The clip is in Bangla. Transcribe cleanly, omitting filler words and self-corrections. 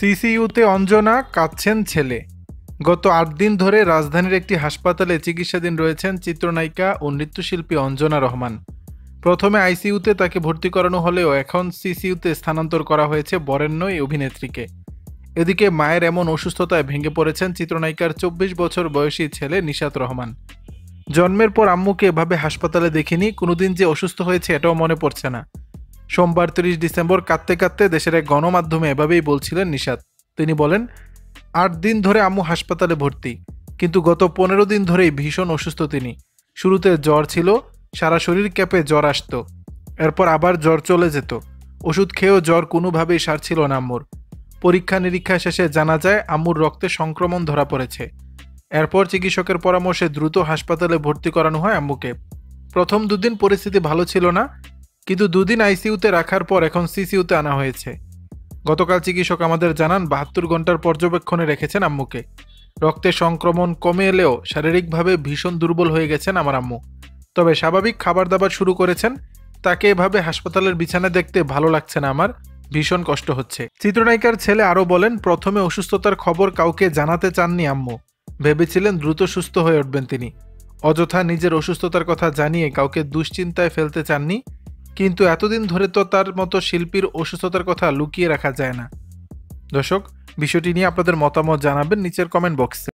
সিসিইউতে অঞ্জনা কাঁদছেন ছেলে। গত ৮ দিন ধরে রাজধানীর একটি হাসপাতালে চিকিৎসাধীন রয়েছেন চিত্রনায়িকা ও নৃত্যশিল্পী অঞ্জনা রহমান। প্রথমে আইসিইউতে তাকে ভর্তি করানো হলেও এখন সিসিইউতে স্থানান্তর করা হয়েছে বরেণ্য এই অভিনেত্রীকে। এদিকে মায়ের এমন অসুস্থতায় ভেঙে পড়েছেন চিত্রনায়িকার ২৪ বছর বয়সী ছেলে নিশাত রহমান। জন্মের পর আম্মুকে এভাবে হাসপাতালে দেখিনি, কোনোদিন যে অসুস্থ হয়েছে এটাও মনে পড়ছে না। সোমবার ৩০ ডিসেম্বর কাঁদতে কাঁদতে দেশের এক গণমাধ্যমে এভাবেই বলছিলেন নিশাত। তিনি বলেন, ৮ দিন ধরে আম্মু হাসপাতালে ভর্তি, কিন্তু গত ১৫ দিন ধরেই ভীষণ অসুস্থ তিনি। শুরুতে জ্বর ছিল, সারা শরীর কেঁপে জ্বর আসতো, এরপর আবার জ্বর চলে যেত। ওষুধ খেয়েও জ্বর কোনোভাবেই সারছিল না আম্মুর। পরীক্ষা নিরীক্ষা শেষে জানা যায় আম্মুর রক্তে সংক্রমণ ধরা পড়েছে। এরপর চিকিৎসকের পরামর্শে দ্রুত হাসপাতালে ভর্তি করানো হয় আম্মুকে। প্রথম দুদিন পরিস্থিতি ভালো ছিল না, কিন্তু দুদিন আইসিইউতে রাখার পর এখন সিসিইউতে আনা হয়েছে। গতকাল চিকিৎসক আমাদের জানান ৭২ ঘন্টার পর্যবেক্ষণে রেখেছেন আম্মুকে। রক্তে সংক্রমণ কমে এলেও শারীরিকভাবে ভীষণ দুর্বল হয়ে গেছেন আমার আম্মু। তবে স্বাভাবিক খাবার দাবার শুরু করেছেন। তাকে এভাবে হাসপাতালের বিছানা দেখতে ভালো লাগছে না আমার, ভীষণ কষ্ট হচ্ছে। চিত্রনায়িকার ছেলে আরও বলেন, প্রথমে অসুস্থতার খবর কাউকে জানাতে চাননি আম্মু, ভেবেছিলেন দ্রুত সুস্থ হয়ে উঠবেন তিনি। অযথা নিজের অসুস্থতার কথা জানিয়ে কাউকে দুশ্চিন্তায় ফেলতে চাননি, কিন্তু এতদিন ধরে তো তার মতো শিল্পীর অসুস্থতার কথা লুকিয়ে রাখা যায় না। দর্শক, বিষয়টি নিয়ে আপনাদের মতামত জানাবেন নিচের কমেন্ট বক্সে।